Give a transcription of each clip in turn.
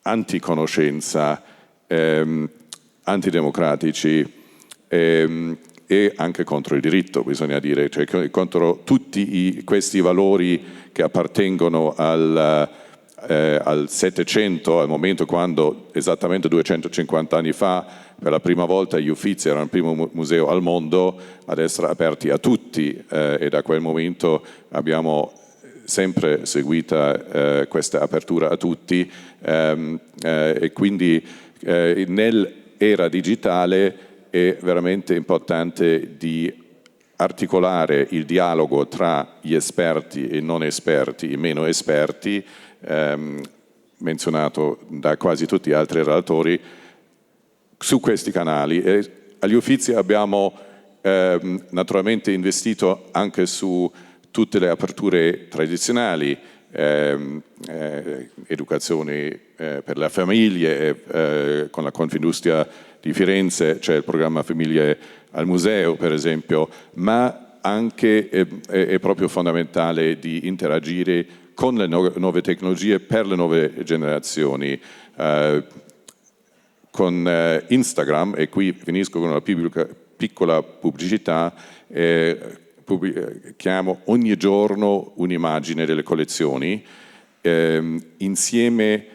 anticonoscenza, antidemocratici e anche contro il diritto, bisogna dire, cioè contro tutti questi valori che appartengono al Settecento, al momento quando esattamente 250 anni fa per la prima volta gli Uffizi erano il primo museo al mondo ad essere aperti a tutti, e da quel momento abbiamo sempre seguita questa apertura a tutti, e quindi nell'era digitale è veramente importante di articolare il dialogo tra gli esperti e non esperti, i meno esperti, menzionato da quasi tutti gli altri relatori, su questi canali. E agli Uffizi abbiamo naturalmente investito anche su tutte le aperture tradizionali, educazione per le famiglie, con la Confindustria di Firenze c'è il programma Famiglie al Museo, per esempio, ma anche è proprio fondamentale di interagire con le nuove tecnologie per le nuove generazioni. Con Instagram, e qui finisco con una piccola pubblicità, pubblichiamo ogni giorno un'immagine delle collezioni insieme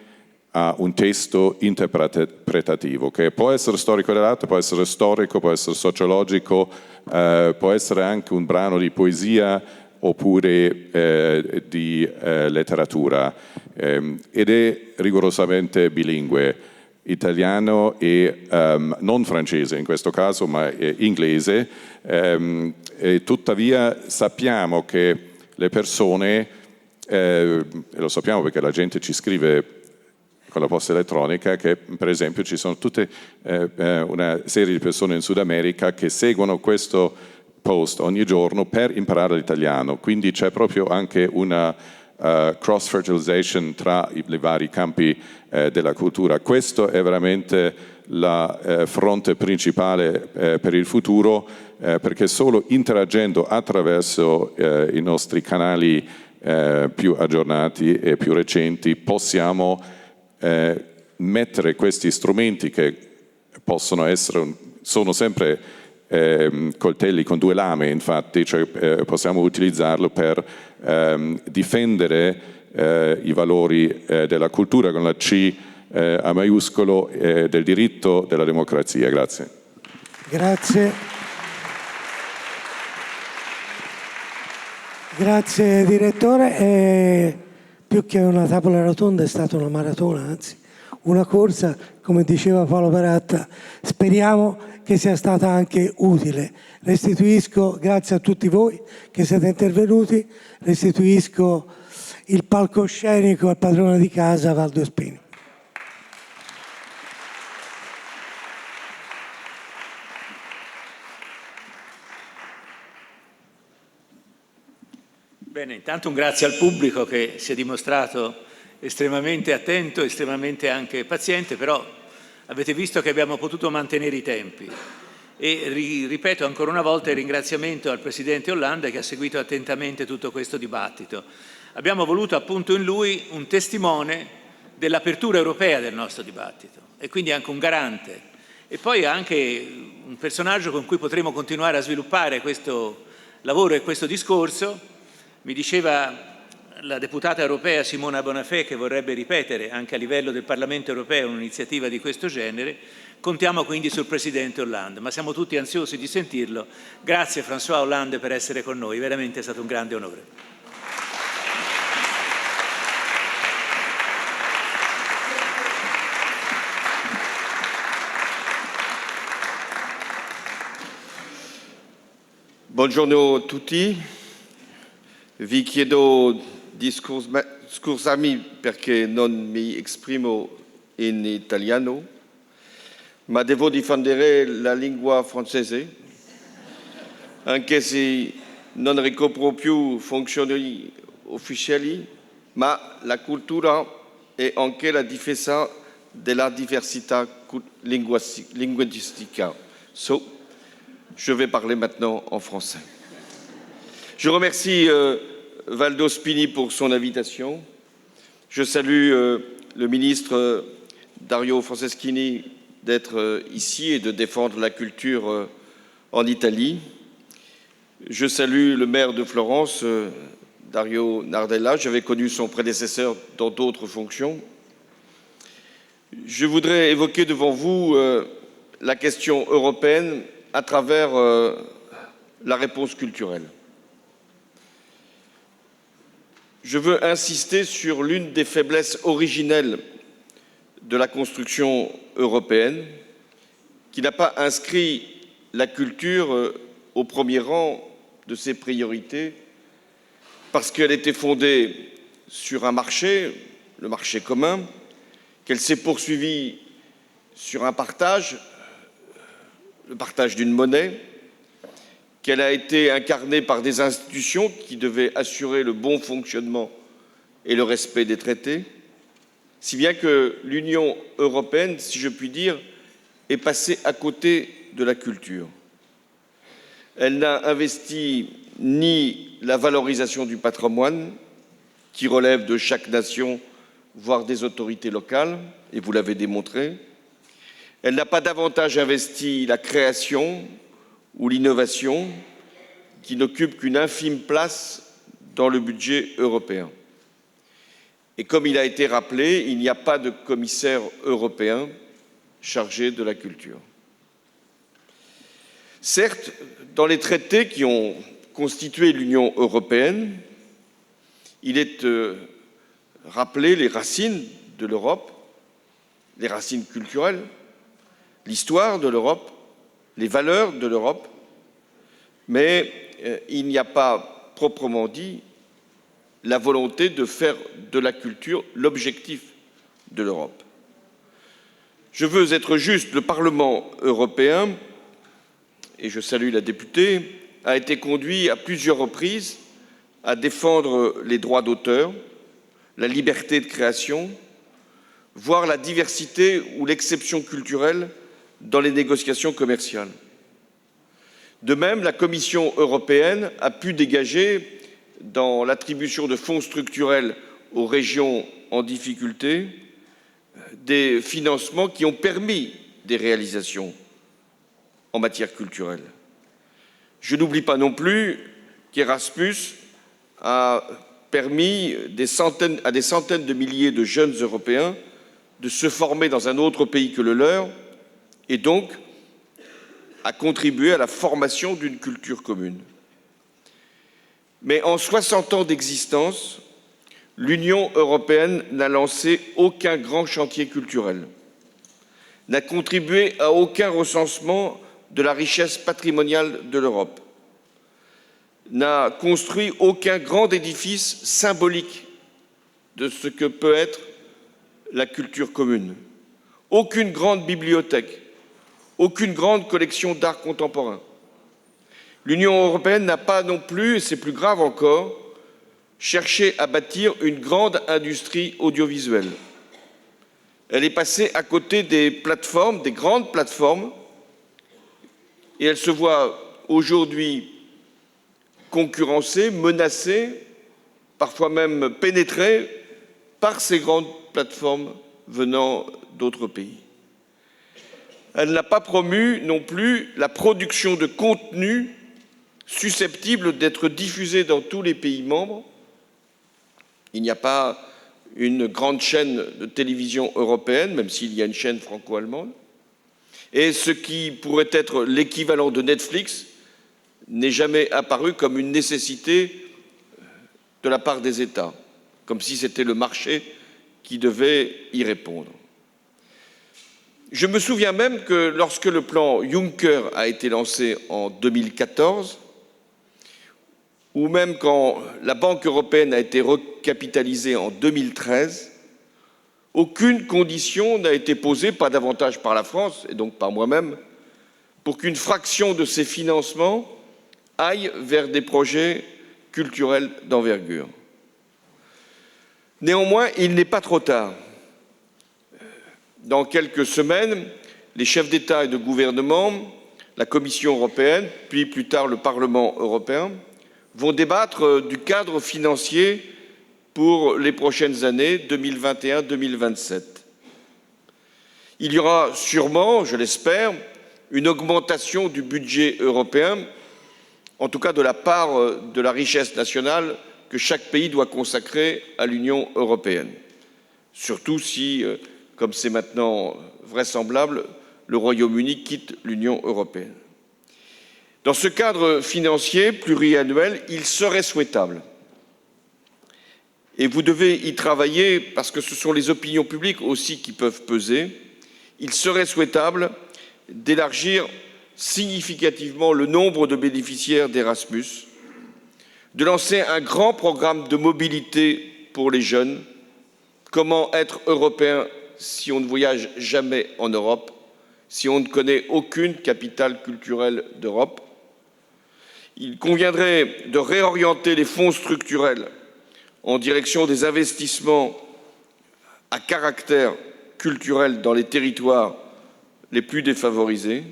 a un testo interpretativo che può essere storico dell'arte, può essere storico, può essere sociologico, può essere anche un brano di poesia oppure di letteratura, ed è rigorosamente bilingue, italiano e non francese in questo caso, ma inglese, e tuttavia sappiamo che le persone, e lo sappiamo perché la gente ci scrive con la posta elettronica, che per esempio ci sono tutte una serie di persone in Sud America che seguono questo post ogni giorno per imparare l'italiano, quindi c'è proprio anche una cross-fertilization tra i vari campi della cultura. Questo è veramente la fronte principale per il futuro, perché solo interagendo attraverso i nostri canali più aggiornati e più recenti possiamo mettere questi strumenti che possono essere, sono sempre coltelli con due lame, infatti, cioè possiamo utilizzarlo per difendere i valori della cultura con la C a maiuscolo, del diritto, della democrazia. Grazie. Grazie. Grazie direttore. Più che una tavola rotonda è stata una maratona, anzi una corsa, come diceva Paolo Peratta. Speriamo che sia stata anche utile. Restituisco, grazie a tutti voi che siete intervenuti, restituisco il palcoscenico al padrone di casa, Valdo Spini. Bene, intanto un grazie al pubblico che si è dimostrato estremamente attento, estremamente anche paziente, però avete visto che abbiamo potuto mantenere i tempi. E ripeto ancora una volta il ringraziamento al Presidente Hollande che ha seguito attentamente tutto questo dibattito. Abbiamo voluto appunto in lui un testimone dell'apertura europea del nostro dibattito e quindi anche un garante. E poi anche un personaggio con cui potremo continuare a sviluppare questo lavoro e questo discorso. Mi diceva la deputata europea Simona Bonafè che vorrebbe ripetere anche a livello del Parlamento europeo un'iniziativa di questo genere. Contiamo quindi sul Presidente Hollande, ma siamo tutti ansiosi di sentirlo. Grazie François Hollande per essere con noi, veramente è stato un grande onore. Buongiorno a tutti. Vi chiedo di scusarmi perché non mi esprimo in italiano, ma devo difendere la lingua francese, anche se non ricopro più funzioni ufficiali, ma la cultura è anche la difesa della diversità linguistique. Je vais parler maintenant en français. Je remercie Valdo Spini pour son invitation Je salue le ministre Dario Franceschini d'être ici et de défendre la culture en Italie. Je salue le maire de Florence, Dario Nardella. J'avais connu son prédécesseur dans d'autres fonctions. Je voudrais évoquer devant vous la question européenne à travers la réponse culturelle. Je veux insister sur l'une des faiblesses originelles de la construction européenne, qui n'a pas inscrit la culture au premier rang de ses priorités, parce qu'elle était fondée sur un marché, le marché commun, qu'elle s'est poursuivie sur un partage, le partage d'une monnaie, qu'elle a été incarnée par des institutions qui devaient assurer le bon fonctionnement et le respect des traités, si bien que l'Union européenne, si je puis dire, est passée à côté de la culture. Elle n'a investi ni la valorisation du patrimoine, qui relève de chaque nation, voire des autorités locales, et vous l'avez démontré. Elle n'a pas davantage investi la création ou l'innovation, qui n'occupent qu'une infime place dans le budget européen. Et comme il a été rappelé, il n'y a pas de commissaire européen chargé de la culture. Certes, dans les traités qui ont constitué l'Union européenne, il est rappelé les racines de l'Europe, les racines culturelles, l'histoire de l'Europe, les valeurs de l'Europe, mais il n'y a pas proprement dit la volonté de faire de la culture l'objectif de l'Europe. Je veux être juste, le Parlement européen, et je salue la députée, a été conduit à plusieurs reprises à défendre les droits d'auteur, la liberté de création, voire la diversité ou l'exception culturelle dans les négociations commerciales. De même, la Commission européenne a pu dégager, dans l'attribution de fonds structurels aux régions en difficulté, des financements qui ont permis des réalisations en matière culturelle. Je n'oublie pas non plus qu'Erasmus a permis à des centaines de milliers de jeunes Européens de se former dans un autre pays que le leur et donc a contribué à la formation d'une culture commune. Mais en 60 ans d'existence, l'Union européenne n'a lancé aucun grand chantier culturel, n'a contribué à aucun recensement de la richesse patrimoniale de l'Europe, n'a construit aucun grand édifice symbolique de ce que peut être la culture commune, aucune grande bibliothèque, aucune grande collection d'art contemporain. L'Union européenne n'a pas non plus, et c'est plus grave encore, cherché à bâtir une grande industrie audiovisuelle. Elle est passée à côté des plateformes, des grandes plateformes, et elle se voit aujourd'hui concurrencée, menacée, parfois même pénétrée par ces grandes plateformes venant d'autres pays. Elle n'a pas promu non plus la production de contenus susceptibles d'être diffusés dans tous les pays membres. Il n'y a pas une grande chaîne de télévision européenne, même s'il y a une chaîne franco-allemande. Et ce qui pourrait être l'équivalent de Netflix n'est jamais apparu comme une nécessité de la part des États, comme si c'était le marché qui devait y répondre. Je me souviens même que lorsque le plan Juncker a été lancé en 2014, ou même quand la Banque européenne a été recapitalisée en 2013, aucune condition n'a été posée, pas davantage par la France, et donc par moi-même, pour qu'une fraction de ces financements aille vers des projets culturels d'envergure. Néanmoins, il n'est pas trop tard. Dans quelques semaines, les chefs d'État et de gouvernement, la Commission européenne, puis plus tard le Parlement européen, vont débattre du cadre financier pour les prochaines années 2021-2027. Il y aura sûrement, je l'espère, une augmentation du budget européen, en tout cas de la part de la richesse nationale que chaque pays doit consacrer à l'Union européenne. Surtout si, comme c'est maintenant vraisemblable, le Royaume-Uni quitte l'Union européenne. Dans ce cadre financier pluriannuel, il serait souhaitable, et vous devez y travailler parce que ce sont les opinions publiques aussi qui peuvent peser, il serait souhaitable d'élargir significativement le nombre de bénéficiaires d'Erasmus, de lancer un grand programme de mobilité pour les jeunes. Comment être européen si on ne voyage jamais en Europe, si on ne connaît aucune capitale culturelle d'Europe? Il conviendrait de réorienter les fonds structurels en direction des investissements à caractère culturel dans les territoires les plus défavorisés,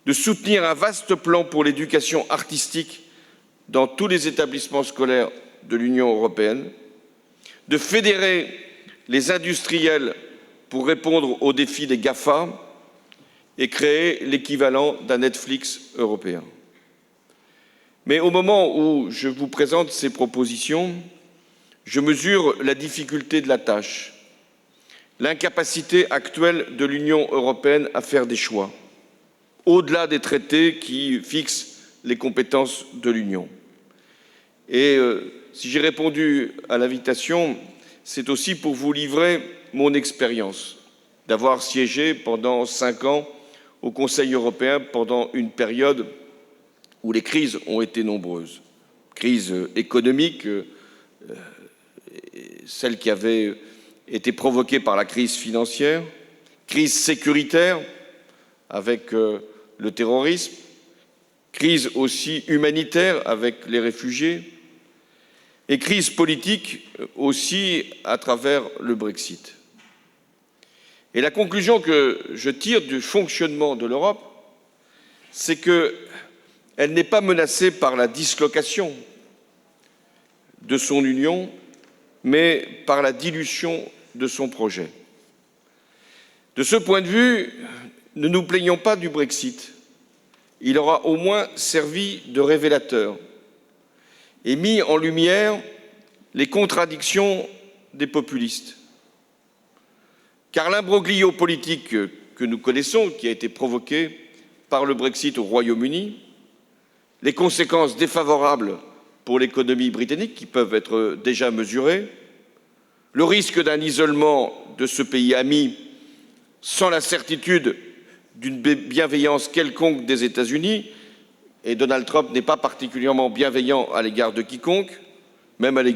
de soutenir un vaste plan pour l'éducation artistique dans tous les établissements scolaires de l'Union européenne, de fédérer les industriels pour répondre aux défis des GAFA et créer l'équivalent d'un Netflix européen. Mais au moment où je vous présente ces propositions, je mesure la difficulté de la tâche, l'incapacité actuelle de l'Union européenne à faire des choix, au-delà des traités qui fixent les compétences de l'Union. Et si j'ai répondu à l'invitation, c'est aussi pour vous livrer mon expérience d'avoir siégé pendant 5 ans au Conseil européen pendant une période où les crises ont été nombreuses. Crise économique, celle qui avait été provoquée par la crise financière, crise sécuritaire avec le terrorisme, crise aussi humanitaire avec les réfugiés et crise politique aussi à travers le Brexit. Et la conclusion que je tire du fonctionnement de l'Europe, c'est qu'elle n'est pas menacée par la dislocation de son union, mais par la dilution de son projet. De ce point de vue, ne nous plaignons pas du Brexit. Il aura au moins servi de révélateur et mis en lumière les contradictions des populistes. Car l'imbroglio politique que nous connaissons, qui a été provoqué par le Brexit au Royaume-Uni, les conséquences défavorables pour l'économie britannique qui peuvent être déjà mesurées, le risque d'un isolement de ce pays ami sans la certitude d'une bienveillance quelconque des États-Unis, et Donald Trump n'est pas particulièrement bienveillant à l'égard de quiconque, même à l'égard